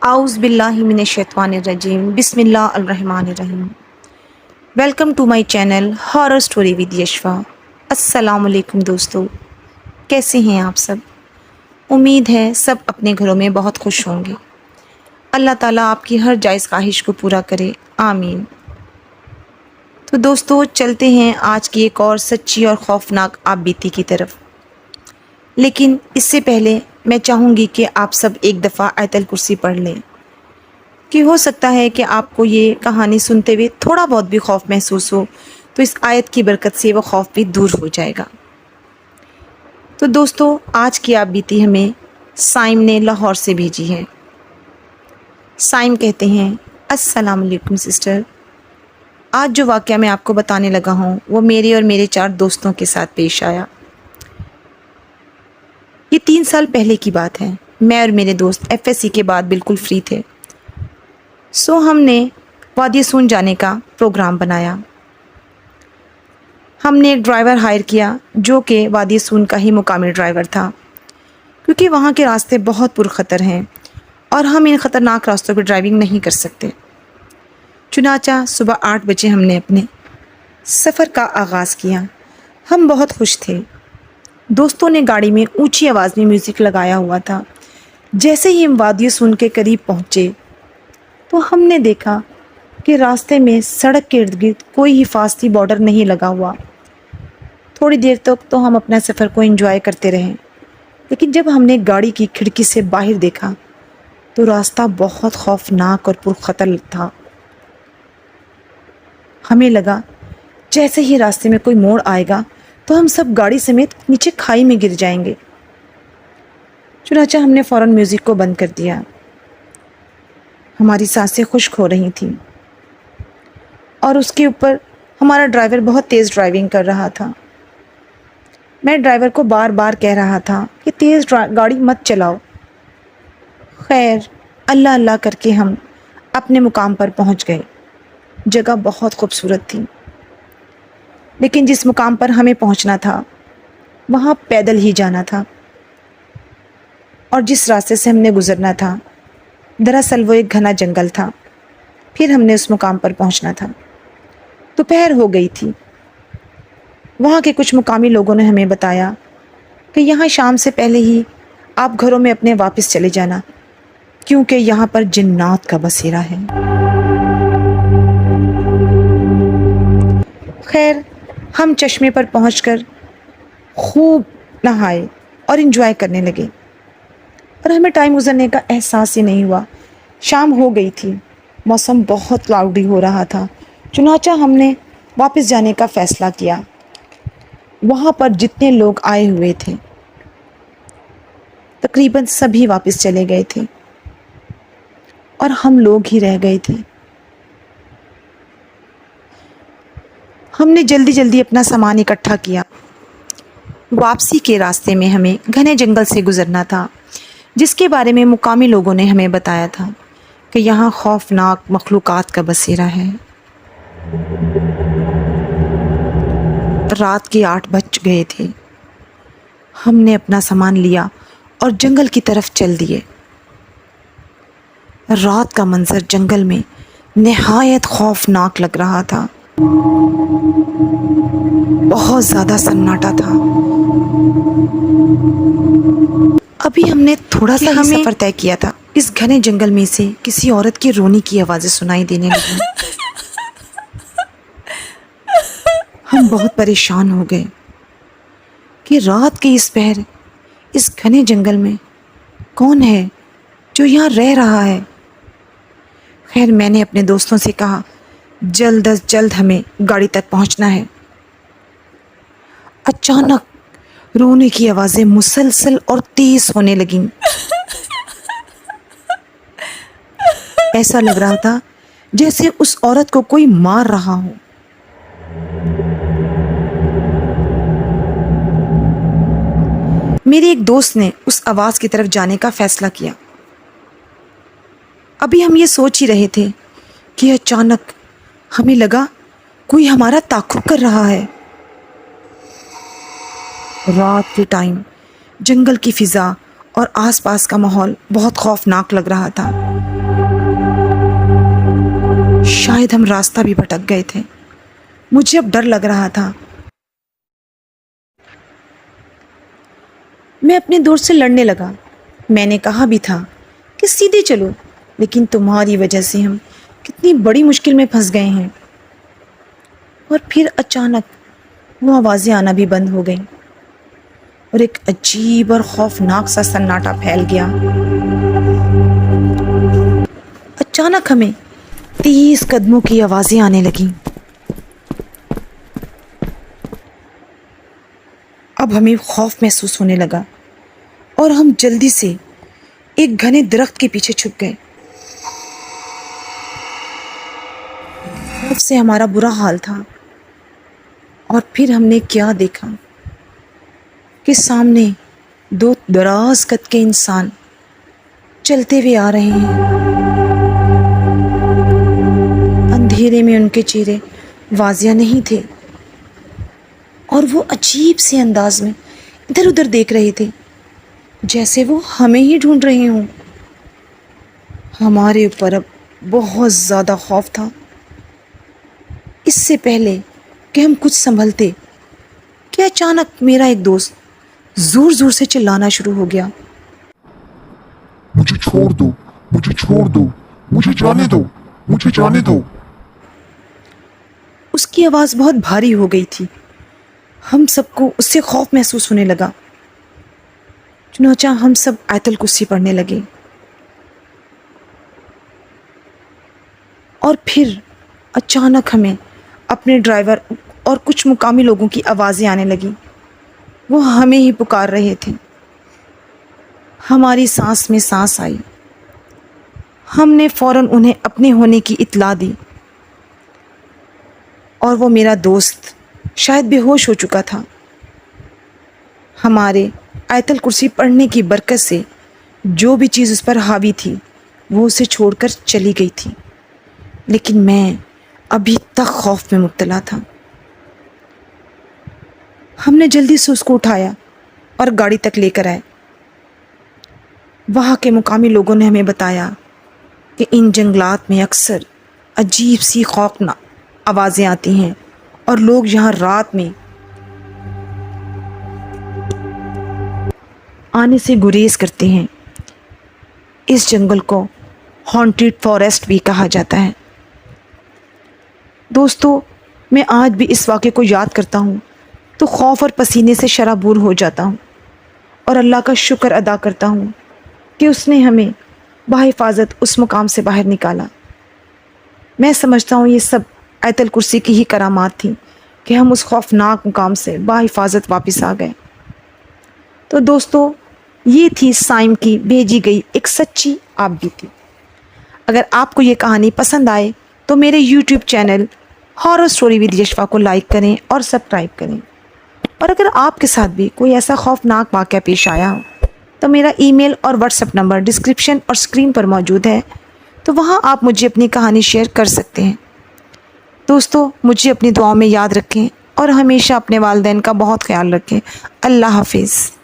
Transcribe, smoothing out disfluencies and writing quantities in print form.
اعوذ باللہ من الشیطان الرجیم بسم اللہ الرحمن الرحیم۔ Welcome to my channel horror story with Yashfa. السلام علیکم دوستو، کیسے ہیں آپ سب؟ امید ہے سب اپنے گھروں میں بہت خوش ہوں گے۔ اللہ تعالیٰ آپ کی ہر جائز خواہش کو پورا کرے، آمین۔ تو دوستو چلتے ہیں آج کی ایک اور سچی اور خوفناک آپ بیتی کی طرف، لیکن اس سے پہلے میں چاہوں گی کہ آپ سب ایک دفعہ آیت الکرسی پڑھ لیں، کہ ہو سکتا ہے کہ آپ کو یہ کہانی سنتے ہوئے تھوڑا بہت بھی خوف محسوس ہو، تو اس آیت کی برکت سے وہ خوف بھی دور ہو جائے گا۔ تو دوستو آج کی آپ بیتی ہمیں سائم نے لاہور سے بھیجی ہے۔ سائم کہتے ہیں، السلام علیکم سسٹر، آج جو واقعہ میں آپ کو بتانے لگا ہوں وہ میرے اور میرے 4 دوستوں کے ساتھ پیش آیا۔ یہ 3 سال پہلے کی بات ہے۔ میں اور میرے دوست ایف ایس سی کے بعد بالکل فری تھے، سو ہم نے وادی سون جانے کا پروگرام بنایا۔ ہم نے ایک ڈرائیور ہائر کیا جو کہ وادی سون کا ہی مقامی ڈرائیور تھا، کیونکہ وہاں کے راستے بہت پرخطر ہیں اور ہم ان خطرناک راستوں پہ ڈرائیونگ نہیں کر سکتے۔ چنانچہ صبح 8 بجے ہم نے اپنے سفر کا آغاز کیا۔ ہم بہت خوش تھے۔ دوستوں نے گاڑی میں اونچی آواز میں میوزک لگایا ہوا تھا۔ جیسے ہی ہم وادی سون کے قریب پہنچے تو ہم نے دیکھا کہ راستے میں سڑک کے ارد گرد کوئی حفاظتی بارڈر نہیں لگا ہوا۔ تھوڑی دیر تک تو ہم اپنا سفر کو انجوائے کرتے رہے، لیکن جب ہم نے گاڑی کی کھڑکی سے باہر دیکھا تو راستہ بہت خوفناک اور پرخطر تھا۔ ہمیں لگا جیسے ہی راستے میں کوئی موڑ آئے گا تو ہم سب گاڑی سمیت نیچے کھائی میں گر جائیں گے۔ چنانچہ ہم نے فوراً میوزک کو بند کر دیا۔ ہماری سانسیں خشک ہو رہی تھیں اور اس کے اوپر ہمارا ڈرائیور بہت تیز ڈرائیونگ کر رہا تھا۔ میں ڈرائیور کو بار بار کہہ رہا تھا کہ تیز گاڑی مت چلاؤ۔ خیر اللہ اللہ کر کے ہم اپنے مقام پر پہنچ گئے۔ جگہ بہت خوبصورت تھی، لیکن جس مقام پر ہمیں پہنچنا تھا وہاں پیدل ہی جانا تھا، اور جس راستے سے ہم نے گزرنا تھا دراصل وہ ایک گھنا جنگل تھا۔ پھر ہم نے اس مقام پر پہنچنا تھا۔ دوپہر ہو گئی تھی۔ وہاں کے کچھ مقامی لوگوں نے ہمیں بتایا کہ یہاں شام سے پہلے ہی آپ گھروں میں اپنے واپس چلے جانا، کیونکہ یہاں پر جنات کا بسیرا ہے۔ خیر ہم چشمے پر پہنچ کر خوب نہائے اور انجوائے کرنے لگے، اور ہمیں ٹائم گزرنے کا احساس ہی نہیں ہوا۔ شام ہو گئی تھی، موسم بہت کلاؤڈی ہو رہا تھا۔ چنانچہ ہم نے واپس جانے کا فیصلہ کیا۔ وہاں پر جتنے لوگ آئے ہوئے تھے تقریباً سبھی واپس چلے گئے تھے اور ہم لوگ ہی رہ گئے تھے۔ ہم نے جلدی جلدی اپنا سامان اکٹھا کیا۔ واپسی کے راستے میں ہمیں گھنے جنگل سے گزرنا تھا، جس کے بارے میں مقامی لوگوں نے ہمیں بتایا تھا کہ یہاں خوفناک مخلوقات کا بسیرا ہے۔ رات کے 8 بج گئے تھے۔ ہم نے اپنا سامان لیا اور جنگل کی طرف چل دیے۔ رات کا منظر جنگل میں نہایت خوفناک لگ رہا تھا۔ بہت زیادہ سناٹا تھا۔ ابھی ہم نے تھوڑا سا ہی سفر طے کیا تھا، اس گھنے جنگل میں سے کسی عورت کی رونے کی آوازیں سنائی دینے لگیں۔ ہم بہت پریشان ہو گئے کہ رات کے اس پہر اس گھنے جنگل میں کون ہے جو یہاں رہ رہا ہے۔ خیر میں نے اپنے دوستوں سے کہا جلد از جلد ہمیں گاڑی تک پہنچنا ہے۔ اچانک رونے کی آوازیں مسلسل اور تیز ہونے لگیں۔ ایسا لگ رہا تھا جیسے اس عورت کو کوئی مار رہا ہو۔ میرے ایک دوست نے اس آواز کی طرف جانے کا فیصلہ کیا۔ ابھی ہم یہ سوچ ہی رہے تھے کہ اچانک ہمیں لگا کوئی ہمارا تعاقب کر رہا ہے۔ رات کے ٹائم جنگل کی فضا اور آس پاس کا ماحول بہت خوفناک لگ رہا تھا۔ شاید ہم راستہ بھی بھٹک گئے تھے۔ مجھے اب ڈر لگ رہا تھا۔ میں اپنے دوست سے لڑنے لگا۔ میں نے کہا بھی تھا کہ سیدھے چلو، لیکن تمہاری وجہ سے ہم کتنی بڑی مشکل میں پھنس گئے ہیں۔ اور پھر اچانک وہ آوازیں آنا بھی بند ہو گئیں اور ایک عجیب اور خوفناک سا سناٹا پھیل گیا۔ اچانک ہمیں تیز قدموں کی آوازیں آنے لگیں۔ اب ہمیں خوف محسوس ہونے لگا اور ہم جلدی سے ایک گھنے درخت کے پیچھے چھپ گئے۔ خوف سے ہمارا برا حال تھا۔ اور پھر ہم نے کیا دیکھا کہ سامنے دو دراز قد کے انسان چلتے ہوئے آ رہے ہیں۔ اندھیرے میں ان کے چہرے واضح نہیں تھے اور وہ عجیب سے انداز میں ادھر ادھر دیکھ رہے تھے، جیسے وہ ہمیں ہی ڈھونڈ رہے ہوں۔ ہمارے اوپر اب بہت زیادہ خوف تھا۔ اس سے پہلے کہ ہم کچھ سنبھلتے کہ اچانک میرا ایک دوست زور زور سے چلانا شروع ہو گیا۔ مجھے چھوڑ دو، مجھے چھوڑ دو، مجھے جانے دو، مجھے جانے دو۔ اس کی آواز بہت بھاری ہو گئی تھی۔ ہم سب کو اس سے خوف محسوس ہونے لگا۔ چنانچہ ہم سب آیت الکرسی پڑھنے لگے۔ اور پھر اچانک ہمیں اپنے ڈرائیور اور کچھ مقامی لوگوں کی آوازیں آنے لگیں۔ وہ ہمیں ہی پکار رہے تھے۔ ہماری سانس میں سانس آئی۔ ہم نے فوراً انہیں اپنے ہونے کی اطلاع دی اور وہ میرا دوست شاید بے ہوش ہو چکا تھا۔ ہمارے آیت الکرسی پڑھنے کی برکت سے جو بھی چیز اس پر حاوی تھی وہ اسے چھوڑ کر چلی گئی تھی، لیکن میں ابھی تک خوف میں مبتلا تھا۔ ہم نے جلدی سے اس کو اٹھایا اور گاڑی تک لے کر آئے۔ وہاں کے مقامی لوگوں نے ہمیں بتایا کہ ان جنگلات میں اکثر عجیب سی خوفناک آوازیں آتی ہیں اور لوگ یہاں رات میں آنے سے گریز کرتے ہیں۔ اس جنگل کو ہانٹیڈ فاریسٹ بھی کہا جاتا ہے۔ دوستو، میں آج بھی اس واقعے کو یاد کرتا ہوں تو خوف اور پسینے سے شرابور ہو جاتا ہوں اور اللہ کا شکر ادا کرتا ہوں کہ اس نے ہمیں بحفاظت اس مقام سے باہر نکالا۔ میں سمجھتا ہوں یہ سب آیت الکرسی کی ہی کرامات تھی کہ ہم اس خوفناک مقام سے بحفاظت واپس آ گئے۔ تو دوستو، یہ تھی سائم کی بھیجی گئی ایک سچی آپ بیتی۔ اگر آپ کو یہ کہانی پسند آئے تو میرے YouTube channel horror story with Yashfa کو لائک کریں اور سبسکرائب کریں۔ اور اگر آپ کے ساتھ بھی کوئی ایسا خوفناک واقعہ پیش آیا ہو تو میرا ای میل اور واٹس ایپ نمبر ڈسکرپشن اور اسکرین پر موجود ہے، تو وہاں آپ مجھے اپنی کہانی شیئر کر سکتے ہیں۔ دوستو، مجھے اپنی دعاؤں میں یاد رکھیں اور ہمیشہ اپنے والدین کا بہت خیال رکھیں۔ اللہ حافظ۔